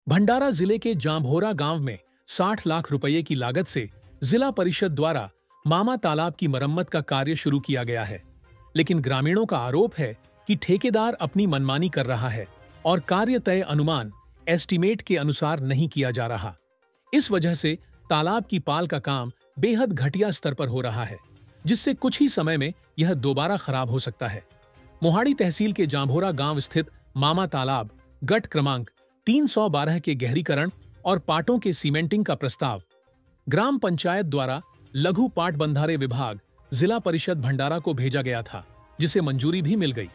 भंडारा जिले के जांभोरा गांव में 60 लाख रुपए की लागत से जिला परिषद द्वारा मामा तालाब की मरम्मत का कार्य शुरू किया गया है, लेकिन ग्रामीणों का आरोप है कि ठेकेदार अपनी मनमानी कर रहा है और कार्य तय अनुमान एस्टीमेट के अनुसार नहीं किया जा रहा। इस वजह से तालाब की पाल का काम बेहद घटिया स्तर पर हो रहा है, जिससे कुछ ही समय में यह दोबारा खराब हो सकता है। मोहाड़ी तहसील के जांभोरा गांव स्थित मामा तालाब गट क्रमांक 312 के गहरीकरण और पाटों के सीमेंटिंग का प्रस्ताव ग्राम पंचायत द्वारा लघु पाट बंधारे विभाग जिला परिषद भंडारा को भेजा गया था, जिसे मंजूरी भी मिल गई।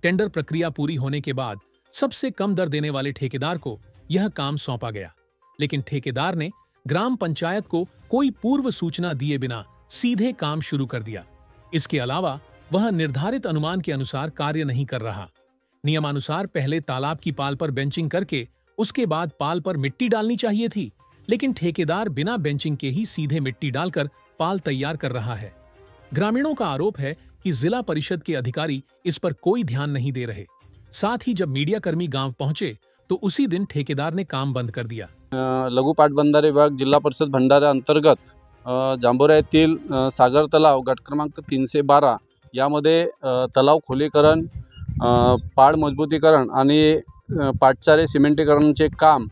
टेंडर प्रक्रिया पूरी होने के बाद सबसे कम दर देने वाले ठेकेदार को यह काम सौंपा गया, लेकिन ठेकेदार ने ग्राम पंचायत को कोई पूर्व सूचना दिए बिना सीधे काम शुरू कर दिया। इसके अलावा वह निर्धारित अनुमान के अनुसार कार्य नहीं कर रहा। नियमानुसार पहले तालाब की पाल पर बेंचिंग करके उसके बाद पाल पर मिट्टी डालनी चाहिए थी, लेकिन ठेकेदार बिना बेंचिंग के ही सीधे मिट्टी डालकर पाल तैयार कर रहा है। ग्रामीणों का आरोप है कि जिला परिषद के अधिकारी इस पर कोई ध्यान नहीं दे रहे। साथ ही जब मीडिया कर्मी गांव पहुंचे तो उसी दिन ठेकेदार ने काम बंद कर दिया। लघु पाटबंधारे विभाग जिल्हा परिषद भंडारा अंतर्गत जांभोरा येथील सागर तलाव गट क्रमांक 312 यामध्ये तलाव खोलीकरण, पाड मजबूतीकरण आणि पाटचारे सिमेंटीकरणचे काम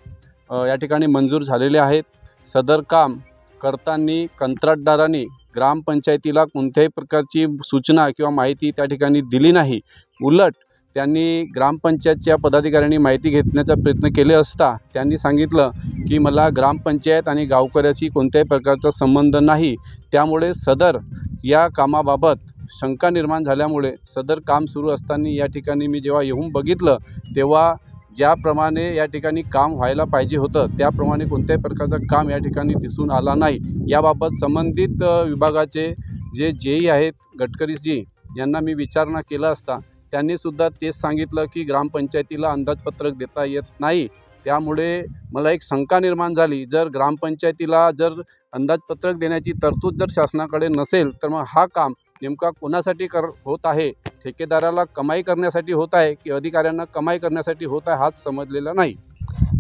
या ठिकाणी मंजूर झालेले आहेत। सदर काम करताना कंत्राटदारांनी ग्रामपंचायतीला कोणत्याही प्रकारची सूचना किंवा माहिती त्या ठिकाणी दिली नाही। उलट त्यांनी ग्रामपंचायतच्या पदाधिकाऱ्यांनी माहिती घेण्याचा प्रयत्न केले असता त्यांनी सांगितलं की मला ग्रामपंचायत आणि गावकऱ्याशी कोणत्याही प्रकारचा संबंध नाही। त्यामुळे सदर या कामाबाबत शंका निर्माण झाल्यामुळे सदर काम सुरू असताना या ठिकाणी मी जेव्हा येऊन बघितलं तेव्हा ज्याप्रमाणे या ठिकाणी काम व्हायला पाहिजे होतं त्याप्रमाणे कोणत्याही प्रकारचं काम या ठिकाणी दिसून आला नाही। याबाबत संबंधित विभागाचे जे जेई आहेत गडकरीजी यांना मी विचारणा केला असता त्यांनी सुद्धा तेच सांगितलं की ग्रामपंचायतीला अंदाजपत्रक देता येत नाही। त्यामुळे मला एक शंका निर्माण झाली, जर ग्रामपंचायतीला जर अंदाजपत्रक देण्याची तरतूद जर शासनाकडे नसेल तर मग हा काम नेमका कोणासाठी होत आहे? ठेकेदाराला कमाई करण्यासाठी होत आहे की अधिकाऱ्यांना कमाई करण्यासाठी होत आहे हाच समजलेला नाही।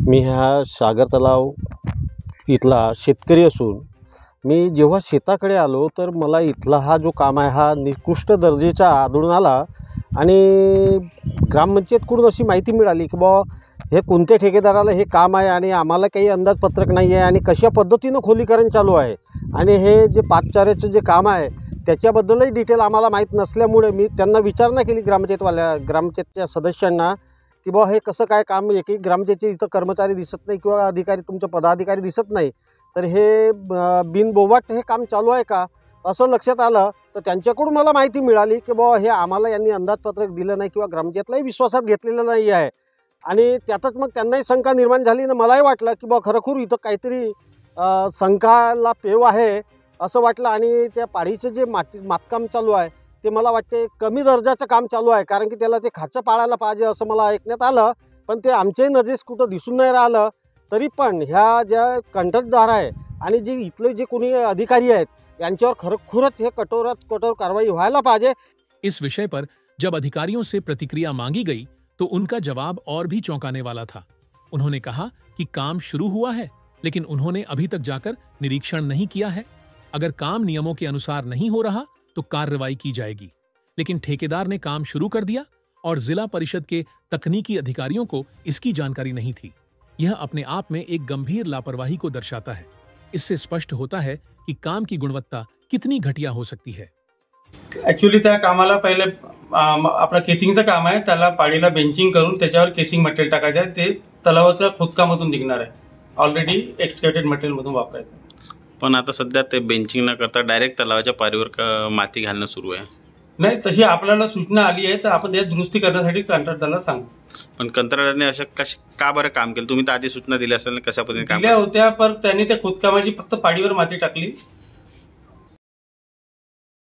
मी हा सागर तलाव इथला शेतकरी असून मी जेव्हा शेताकडे आलो तर मला इथला हा जो काम आहे हा निकृष्ट दर्जाचा आढळून आला आणि ग्रामपंचायतकडून अशी माहिती मिळाली की हे कोणत्या ठेकेदाराला हे काम आहे आणि आम्हाला काही अंदाजपत्रक नाही आहे आणि कशा पद्धतीनं खोलीकरण चालू आहे आणि हे जे पाटचाऱ्याचं जे काम आहे त्याच्याबद्दलही डिटेल आम्हाला माहीत नसल्यामुळे मी त्यांना विचारणा केली ग्रामपंचायतच्या सदस्यांना की हे कसं काय काम आहे की ग्रामपंचायतीचे इथं कर्मचारी दिसत नाही किंवा अधिकारी तुमचे पदाधिकारी दिसत नाही, तर हे बिनबोबाट हे काम चालू आहे का असं लक्षात आलं। तर त्यांच्याकडून मला माहिती मिळाली की हे आम्हाला यांनी अंदाजपत्रक दिलं नाही किंवा ग्रामपंचायतलाही विश्वासात घेतलेलं नाही आहे आणि त्यातच मग त्यांनाही शंका निर्माण झाली आणि मलाही वाटलं की खरोखर इथं काहीतरी शंकाला पेव आहे असं वाटलं। आणि त्या पाडीचं जे मातकाम चालू आहे ते मला वाटते कमी दर्जाचं काम चालू आहे, कारण की त्याला ते खाचं पाडायला पाहिजे असं मला ऐकण्यात आलं, पण ते आमच्याही नजरेस कुठं दिसून नाही राहिलं। तरी पण ह्या ज्या कंत्राटदार आहे आणि जे इथले जे कोणी अधिकारी आहेत यांच्यावर खरोखरच हे कठोरात कठोर कार्रवाई व्हायला पाहिजे। इस विषय पर जब अधिकारियों से प्रतिक्रिया मांगी गई तो उनका जवाब और भी चौंकाने वाला था। उन्होंने कहा कि काम शुरू हुआ है, लेकिन उन्होंने अभी तक जाकर निरीक्षण नहीं किया है। अगर काम नियमों के अनुसार नहीं हो रहा तो कार्रवाई की जाएगी। लेकिन ठेकेदार ने काम शुरू कर दिया और जिला परिषद के तकनीकी अधिकारियों को इसकी जानकारी नहीं थी। यह अपने आप में एक गंभीर लापरवाही को दर्शाता है। इससे स्पष्ट होता है कि काम की गुणवत्ता कितनी घटिया हो सकती है। ऍक्च्युअली त्या कामाला पहिले आपला केसिंगचं काम आहे, त्याला पाडीला बेंचिंग करून त्याच्यावर केसिंग मटेरियल टाकायचं आहे, ते तलावाच्या खोदकामातून निघणार आहे, ऑलरेडी एक्सकॅव्हेटेड मटेरियल मधून वापरायचं। पण आता सध्या ते बेंचिंग न करता डायरेक्ट तलावाच्या पारीवर माती घालणं सुरू आहे। नाही, तशी आपल्याला सूचना आली आहे तर आपण त्यात दुरुस्ती करण्यासाठी कंत्राटदाराला सांगू। पण कंत्राटदाराने असं का बरं काम केलं? तुम्ही तर आधी सूचना दिल्या असेल, कशा पद्धतीने काम दिल्या होत्या, पण त्यांनी त्या खोदकामाची फक्त पाडीवर माती टाकली